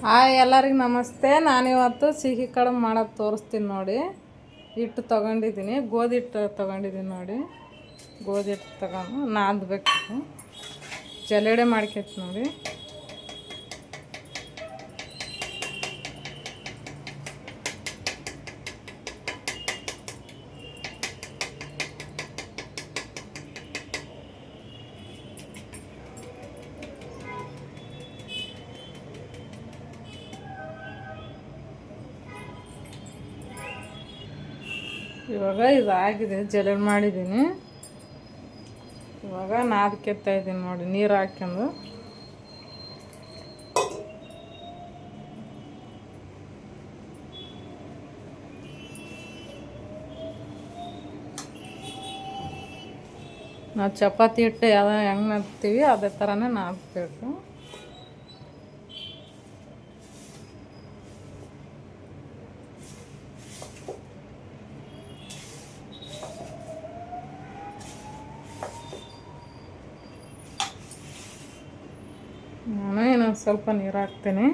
Hi ಎಲ್ಲರಿಗೂ ನಮಸ್ತೆ. ನಾನಿವತ್ತು ಸಿಹಿ ಕಡುಬು ಮಾಡೋದು ತೋರಿಸ್ತೀನಿ ನೋಡಿ. ಹಿಟ್ಟು ತೊಗೊಂಡಿದ್ದೀನಿ, ಗೋಧಿ ಹಿಟ್ಟು ತೊಗೊಂಡಿದ್ದೀನಿ ನೋಡಿ. ಗೋಧಿ ಹಿಟ್ಟು ತಗೊಂಡು ನಾದಬೇಕು, ಜಲ್ಲೆಡೆ ಮಾಡ್ಕೈತಿ ನೋಡಿ. ಇವಾಗ ಇದಾಗಿದೆ, ಜಲ್ಲೆಡೆ ಮಾಡಿದ್ದೀನಿ. ಇವಾಗ ನಾದಕ್ಕೆತ್ತಾ ಇದ್ದೀನಿ ನೋಡಿ, ನೀರು ಹಾಕ್ಕೊಂಡು. ನಾವು ಚಪಾತಿ ಹಿಟ್ಟು ಹೆಂಗೆ ನಾದ್ತೀವಿ ಅದೇ ಥರನೇ ನಾದಬೇಕು. ನಾನು ಇನ್ನೊಂದು ಸ್ವಲ್ಪ ನೀರು ಹಾಕ್ತೀನಿ.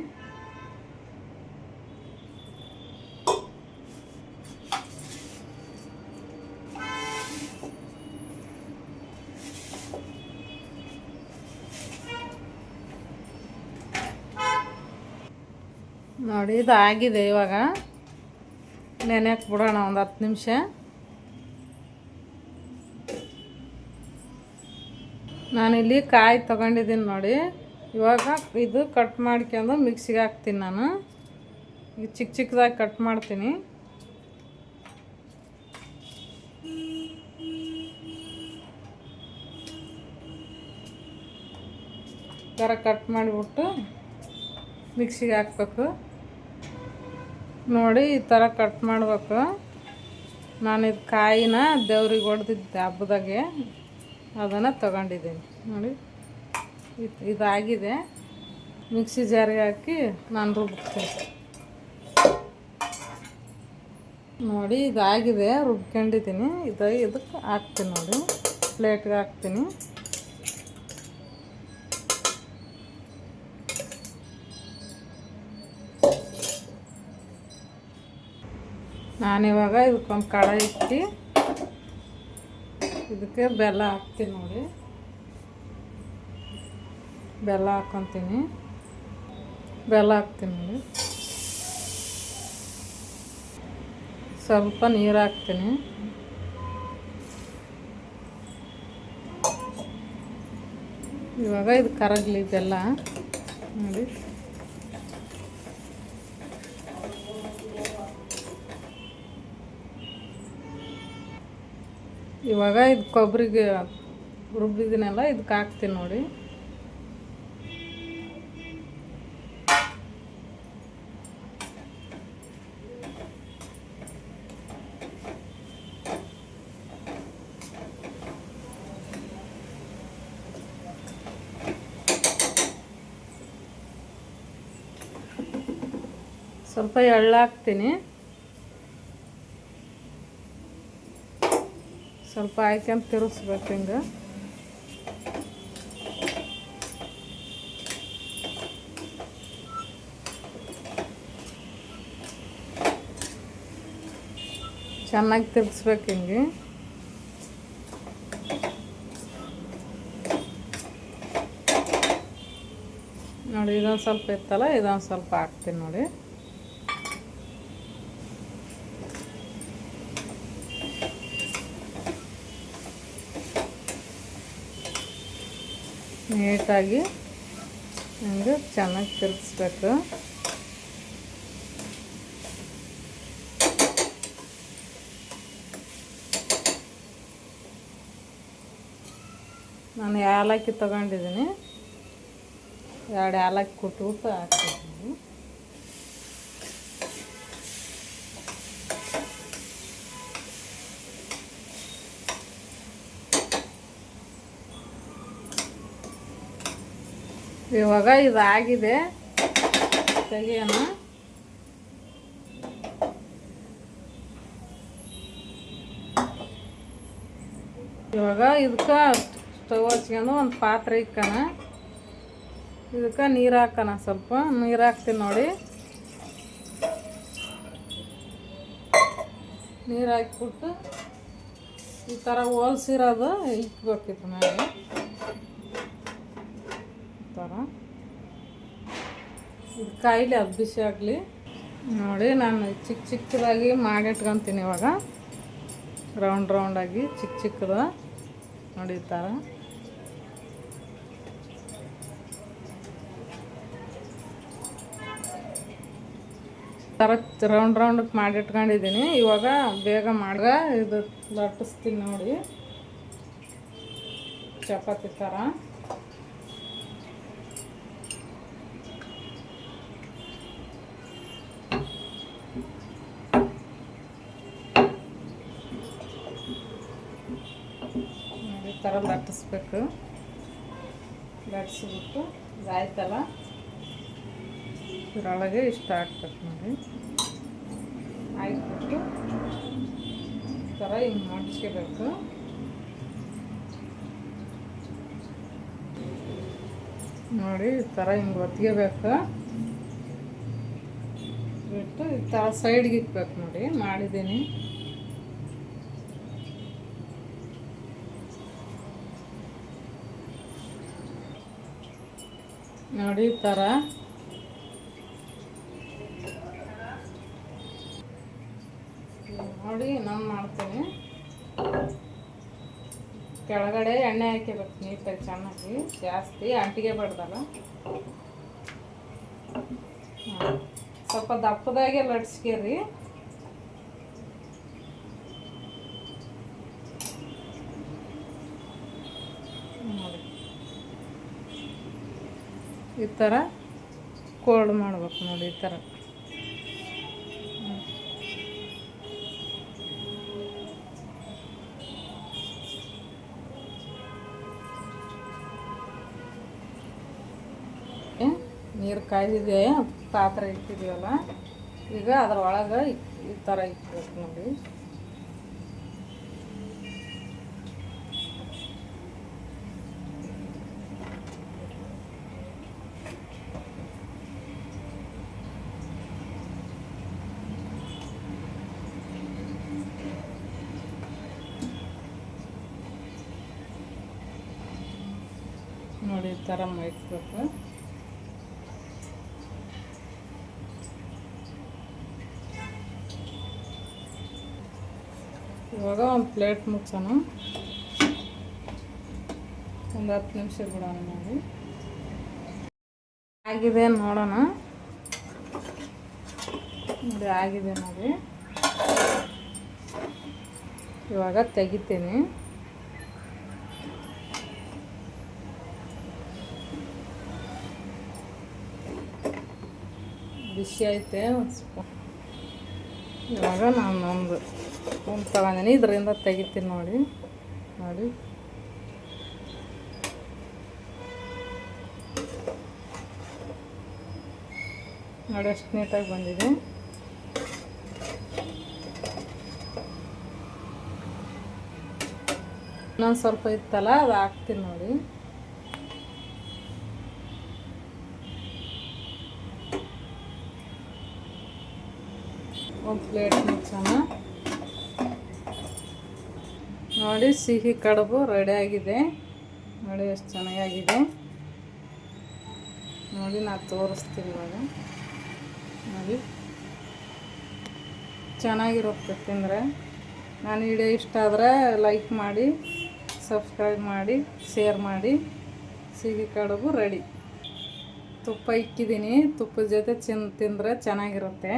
ನೋಡಿ ಇದು ಆಗಿದೆ. ಇವಾಗ ನೆನೆಯಕ್ಕೆ ಬಿಡೋಣ ಒಂದು 10 ನಿಮಿಷ. ನಾನಿಲ್ಲಿ ಕಾಯಿ ತೊಗೊಂಡಿದ್ದೀನಿ ನೋಡಿ. ಇವಾಗ ಇದು ಕಟ್ ಮಾಡ್ಕೊಂಡು ಮಿಕ್ಸಿಗೆ ಹಾಕ್ತೀನಿ. ನಾನು ಈಗ ಚಿಕ್ಕ ಚಿಕ್ಕದಾಗಿ ಕಟ್ ಮಾಡ್ತೀನಿ. ಈ ಥರ ಕಟ್ ಮಾಡಿಬಿಟ್ಟು ಮಿಕ್ಸಿಗೆ ಹಾಕ್ಬೇಕು ನೋಡಿ. ಈ ಥರ ಕಟ್ ಮಾಡಬೇಕು. ನಾನಿದು ಕಾಯಿನ ದೇವ್ರಿಗೆ ಹೊಡೆದಿದ್ದೆ ಹಬ್ಬದಾಗೆ, ಅದನ್ನು ತೊಗೊಂಡಿದ್ದೀನಿ ನೋಡಿ. ಇದಾಗಿದೆ. ಮಿಕ್ಸಿ ಜಾರಿಗೆ ಹಾಕಿ ನಾನು ರುಬ್ತೀನಿ ನೋಡಿ. ಇದಾಗಿದೆ, ರುಬ್ಕೊಂಡಿದ್ದೀನಿ. ಇದಕ್ಕೆ ಹಾಕ್ತೀನಿ ನೋಡಿ, ಪ್ಲೇಟ್ಗೆ ಹಾಕ್ತೀನಿ. ನಾನಿವಾಗ ಇದಕ್ಕೊಂದು ಕಡಾಯಿ ಇಟ್ಟು ಇದಕ್ಕೆ ಬೆಲ್ಲ ಹಾಕ್ತೀನಿ ನೋಡಿ. ಬೆಲ್ಲ ಹಾಕ್ಕೊತೀನಿ. ಬೆಲ್ಲ ಹಾಕ್ತೀನಿ ನೋಡಿ. ಸ್ವಲ್ಪ ನೀರು ಹಾಕ್ತೀನಿ. ಇವಾಗ ಇದು ಕರಗಲಿ ಬೆಲ್ಲ ನೋಡಿ. ಇವಾಗ ಇದು ಕೊಬ್ಬರಿಗೆ ರುಬ್ಬಿದ್ದೀನಲ್ಲ, ಇದಕ್ಕೆ ಹಾಕ್ತೀನಿ ನೋಡಿ. ಸ್ವಲ್ಪ ಎಳ್ಳು ಹಾಕ್ತೀನಿ. ಸ್ವಲ್ಪ ಹಾಕ್ಯಂತ ತಿರುಗಿಸ್ಬೇಕು ಹಿಂಗೆ. ಚೆನ್ನಾಗಿ ತಿರುಗಿಸ್ಬೇಕು ಹಿಂಗೆ. ನೋಡಿ, ಇದೊಂದು ಸ್ವಲ್ಪ ಇತ್ತಲ್ಲ, ಇದೊಂದು ಸ್ವಲ್ಪ ಹಾಕ್ತೀನಿ ನೋಡಿ. ನೀಟಾಗಿ ಹಿಂಗೆ ಚೆನ್ನಾಗಿ ತಿರುಗಿಸ್ಬೇಕು. ನಾನು ಏಲಕ್ಕಿ ತೊಗೊಂಡಿದ್ದೀನಿ, 2 ಏಲಕ್ಕಿ ಕುಟ್ಬಿಟ್ಟು ಹಾಕ್ತಿದ್ದೀನಿ. ಇವಾಗ ಇದಾಗಿದೆ, ತೆಗಿಯೋಣ. ಇವಾಗ ಇದಕ್ಕೆ ಸ್ಟವ್ ಹಚ್ಕೊಂಡು ಒಂದು ಪಾತ್ರೆ ಇಕ್ಕೋಣ. ಇದಕ್ಕೆ ನೀರು ಹಾಕೋಣ, ಸ್ವಲ್ಪ ನೀರು ಹಾಕ್ತೀನಿ ನೋಡಿ. ನೀರು ಹಾಕ್ಬಿಟ್ಟು ಈ ಥರ ಹೋಲ್ಸಿರೋದು ಇಕ್ಬೇಕಿತ್ತು ಮೇಲೆ ಈ ಥರ. ಇದು ಕಾಯಿಲೆ ಅದು ಬಿಸಿ ಆಗಲಿ ನೋಡಿ. ನಾನು ಚಿಕ್ಕದಾಗಿ ಮಾಡಿಟ್ಕೊತೀನಿ ಇವಾಗ. ರೌಂಡಾಗಿ ಚಿಕ್ಕದ ನೋಡಿ ಈ ಥರ. ರೌಂಡಕ್ಕೆ ಮಾಡಿಟ್ಕೊಂಡಿದ್ದೀನಿ. ಇವಾಗ ಬೇಗ ಇದು ಲಟ್ಟಿಸ್ತೀನಿ ನೋಡಿ, ಚಪಾತಿ ಥರ. ಈ ಥರ ಲಟ್ಟಿಸ್ಬೇಕು. ಲಟ್ಟಿಸ್ಬಿಟ್ಟು ಇದಾಯ್ತಲ್ಲ, ಇದರೊಳಗೆ ಇಷ್ಟ ಹಾಕ್ಬೇಕು ನೋಡಿ. ಹಾಕ್ಬಿಟ್ಟು ಈ ಥರ ಹಿಂಗೆ ಮಡ್ಚ್ಕೋಬೇಕು. ನೋಡಿ ಈ ಥರ ಹಿಂಗೆ ಒತ್ಕೋಬೇಕು. ಬಿಟ್ಟು ಈ ಥರ ಸೈಡ್ಗೆ ಇಕ್ಬೇಕು ನೋಡಿ. ಮಾಡಿದ್ದೀನಿ ನೋಡಿ ಈ ಥರ. ನೋಡಿ ನಾನು ಮಾಡ್ತೀನಿ. ಕೆಳಗಡೆ ಎಣ್ಣೆ ಹಾಕಿಬೇಕು ನೀಟಾಗಿ, ಚೆನ್ನಾಗಿ, ಜಾಸ್ತಿ ಅಂಟಿಗೆ ಬಡ್ದಲ್ಲ. ಸ್ವಲ್ಪ ದಪ್ಪದಾಗೆ ಲಟ್ಸ್ಕೇರಿ. ನೋಡಿ ಈ ಥರ ಕೋಲ್ಡ್ ಮಾಡ್ಬೇಕು ನೋಡಿ. ಈ ಥರ ನೀರು ಕಾಯ್ದಿದೆ, ಪಾತ್ರೆ ಇಟ್ಟಿದ್ದೀವಲ್ಲ, ಈಗ ಅದರೊಳಗೆ ಈ ಥರ ಇಕ್ಬೇಕು ನೋಡಿ. ನೋಡಿ ಈ ಥರ ಮೈಕ್ಬೇಕು. ಇವಾಗ ಒಂದು ಪ್ಲೇಟ್ ಮುಚ್ಚೋಣ, ಒಂದು 10 ನಿಮಿಷ ಬಿಡೋಣ ನೋಡಿ. ಆಗಿದೆ ನೋಡೋಣ. ಇದು ಆಗಿದೆ ನೋಡಿ. ಇವಾಗ ತೆಗಿತೀನಿ. ಬಿಸಿ ಐತೆ ಒಂದು ಸ್ಪೂನ್. ಇವಾಗ ನಾನು ಒಂದು ಸ್ಪೂನ್ ತಗೊಂಡಿನಿ, ಇದರಿಂದ ತೆಗಿತೀನಿ ನೋಡಿ. ನೋಡಿ ನೋಡಿ ಎಷ್ಟು ನೀಟಾಗಿ ಬಂದಿದೆ. ಇನ್ನೊಂದು ಸ್ವಲ್ಪ ಇತ್ತಲ್ಲ, ಅದು ಹಾಕ್ತೀನಿ ನೋಡಿ. ಒಂದು ಪ್ಲೇಟ್ ಮುಚ್ಚೋಣ ನೋಡಿ. ಸಿಹಿ ಕಡುಬು ರೆಡಿ ಆಗಿದೆ ನೋಡಿ. ಎಷ್ಟು ಚೆನ್ನಾಗಿದೆ ನೋಡಿ. ನಾನು ತೋರಿಸ್ತೀನಿ ಇವಾಗ ನೋಡಿ. ಚೆನ್ನಾಗಿರುತ್ತೆ ತಿಂದರೆ. ನಾನು ವಿಡಿಯೋ ಇಷ್ಟ ಆದರೆ ಲೈಕ್ ಮಾಡಿ, ಸಬ್ಸ್ಕ್ರೈಬ್ ಮಾಡಿ, ಶೇರ್ ಮಾಡಿ. ಸಿಹಿ ಕಡುಬು ರೆಡಿ. ತುಪ್ಪ ಇಕ್ಕಿದ್ದೀನಿ, ತುಪ್ಪದ ಜೊತೆ ತಿಂದರೆ ಚೆನ್ನಾಗಿರುತ್ತೆ.